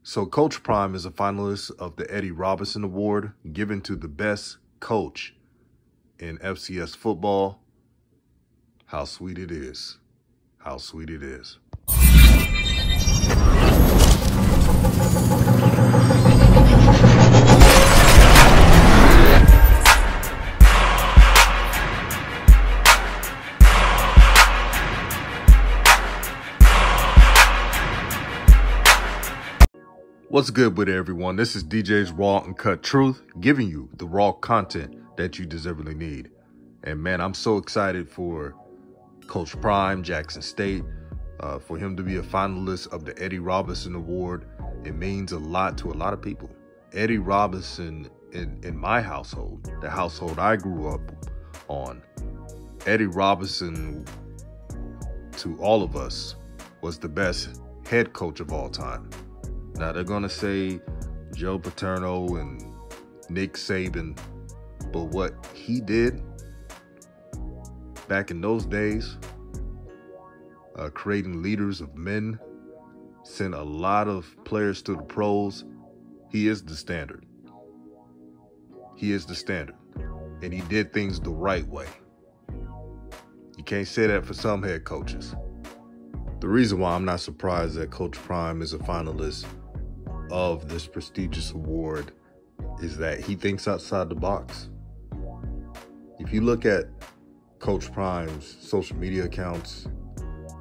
So Coach Prime is a finalist of the Eddie Robinson Award given to the best coach in FCS football. How sweet it is. How sweet it is. What's good with everyone? This is DJ's Raw and Cut Truth, giving you the raw content that you deservedly need. And man, I'm so excited for Coach Prime, Jackson State, for him to be a finalist of the Eddie Robinson Award. It means a lot to a lot of people. Eddie Robinson in my household, the household I grew up on, Eddie Robinson to all of us was the best head coach of all time. Now, they're going to say Joe Paterno and Nick Saban, but what he did back in those days, creating leaders of men, sent a lot of players to the pros. He is the standard. He is the standard. And he did things the right way. You can't say that for some head coaches. The reason why I'm not surprised that Coach Prime is a finalist of this prestigious award is that he thinks outside the box. If you look at Coach Prime's social media accounts,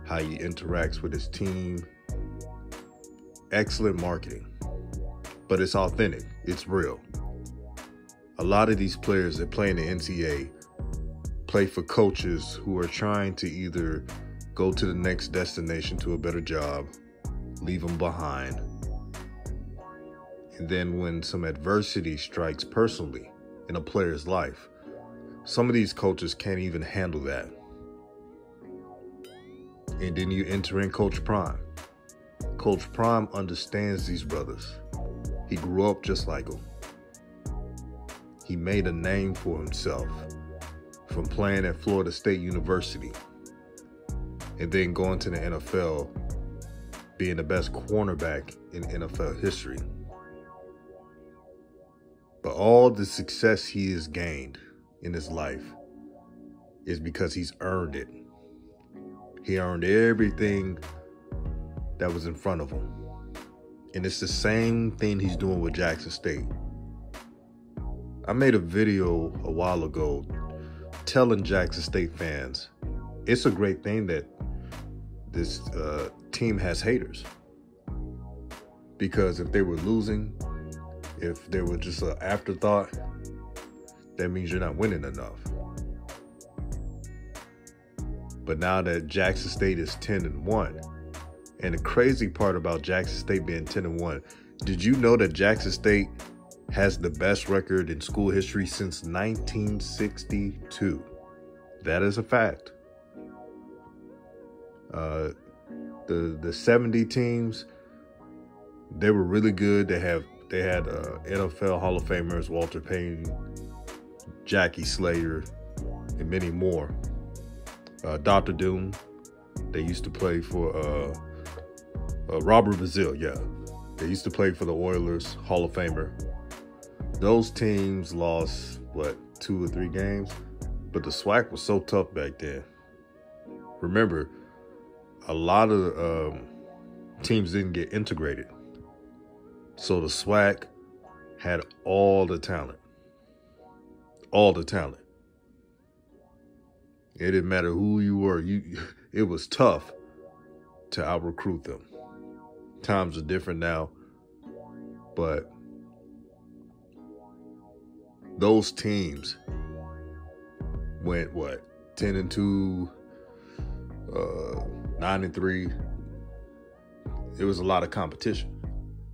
how he interacts with his team, excellent marketing, but it's authentic, it's real. A lot of these players that play in the NCAA play for coaches who are trying to either go to the next destination to a better job, leave them behind, and then when some adversity strikes personally in a player's life, some of these coaches can't even handle that. And then you enter in Coach Prime. Coach Prime understands these brothers. He grew up just like them. He made a name for himself from playing at Florida State University and then going to the NFL, being the best cornerback in NFL history. But all the success he has gained in his life is because he's earned it. He earned everything that was in front of him. And it's the same thing he's doing with Jackson State. I made a video a while ago telling Jackson State fans, it's a great thing that this team has haters. Because if they were losing, if they were just an afterthought, that means you're not winning enough. But now that Jackson State is 10-1, and the crazy part about Jackson State being 10-1, did you know that Jackson State has the best record in school history since 1962? That is a fact. The 70 teams, they were really good. They had NFL Hall of Famers, Walter Payton, Jackie Slater, and many more. Dr. Doom, they used to play for Robert Brazile, yeah. They used to play for the Oilers, Hall of Famer. Those teams lost, 2 or 3 games? But the SWAC was so tough back then. Remember, a lot of teams didn't get integrated. So the SWAC had all the talent. All the talent. It didn't matter who you were. It was tough to out-recruit them. Times are different now. But those teams went, 10-2, 9-3. It was a lot of competition.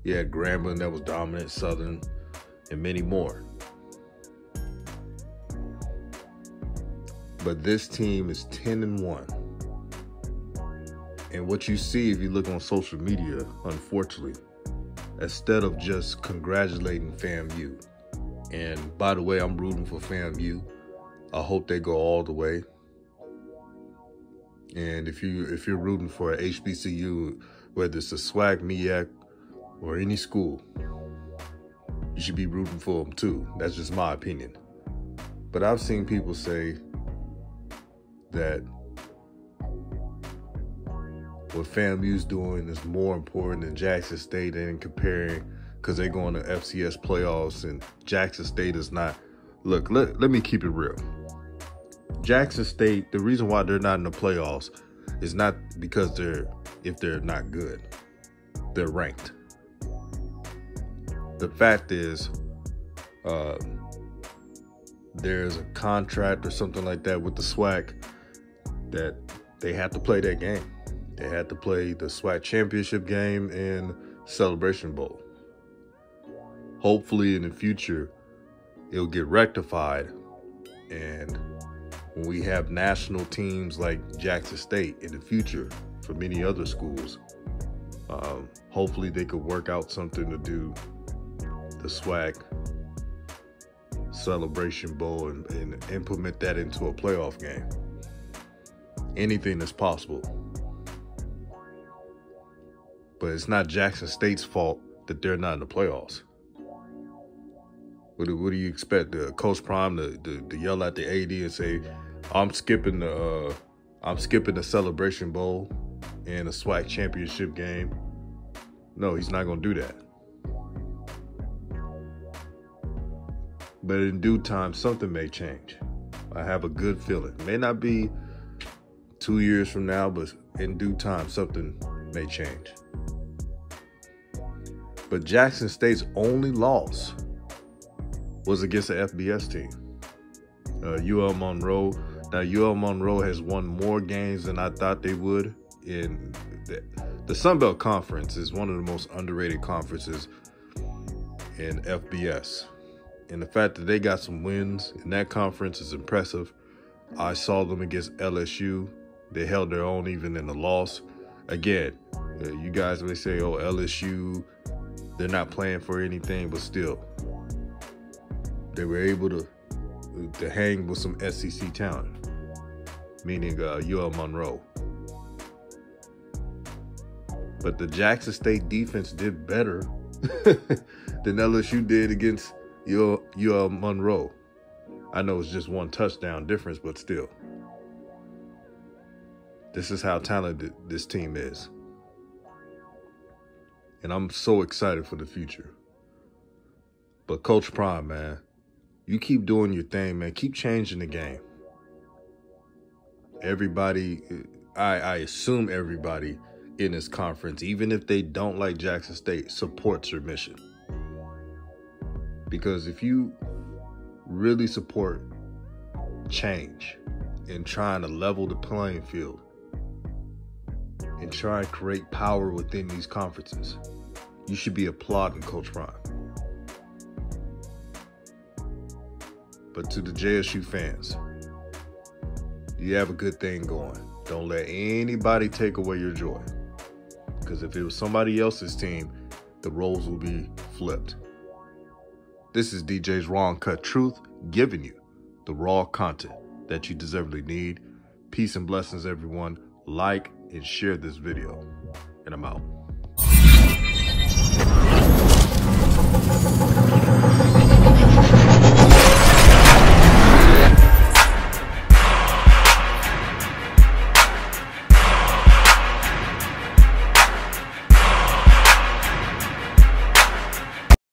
You had Grambling that was dominant, Southern, and many more. But this team is 10-1. And what you see if you look on social media, unfortunately, instead of just congratulating FAMU, and by the way, I'm rooting for FAMU. I hope they go all the way. And if you're rooting for a HBCU, whether it's a SWAC, MEAC, or any school, you should be rooting for them too. That's just my opinion. But I've seen people say that what FAMU's doing is more important than Jackson State, and comparing because they're going to FCS playoffs and Jackson State is not. Look, let me keep it real. Jackson State, the reason why they're not in the playoffs is not because they're not good. They're ranked. The fact is, there's a contract or something like that with the SWAC that they have to play that game. They had to play the SWAC championship game and Celebration Bowl. Hopefully in the future, it'll get rectified. And when we have national teams like Jackson State in the future for many other schools, hopefully they could work out something to do the SWAC Celebration Bowl and implement that into a playoff game. Anything is possible. But it's not Jackson State's fault that they're not in the playoffs. What do you expect? Coach Prime to yell at the AD and say, I'm skipping the Celebration Bowl and a SWAC championship game? No, he's not going to do that. But in due time, something may change. I have a good feeling. It may not be 2 years from now, but in due time, something may change. But Jackson State's only loss was against the FBS team, UL Monroe. Now, UL Monroe has won more games than I thought they would. In the Sun Belt Conference is one of the most underrated conferences in FBS. And the fact that they got some wins in that conference is impressive. I saw them against LSU. They held their own even in the loss. Again, you guys may say, oh, LSU, they're not playing for anything, but still, they were able to hang with some SEC talent, meaning UL Monroe. But the Jackson State defense did better than LSU did against UL Monroe. I know it's just one touchdown difference, but still. This is how talented this team is. And I'm so excited for the future. But Coach Prime, man, you keep doing your thing, man. Keep changing the game. Everybody, I assume everybody in this conference, even if they don't like Jackson State, supports your mission. Because if you really support change and trying to level the playing field and try and create power within these conferences, you should be applauding Coach Prime. But to the JSU fans, you have a good thing going. Don't let anybody take away your joy. Because if it was somebody else's team, the roles will be flipped. This is DJ's Raw and Cut Truth, giving you the raw content that you deservedly need. Peace and blessings, everyone. Like and share this video. And I'm out.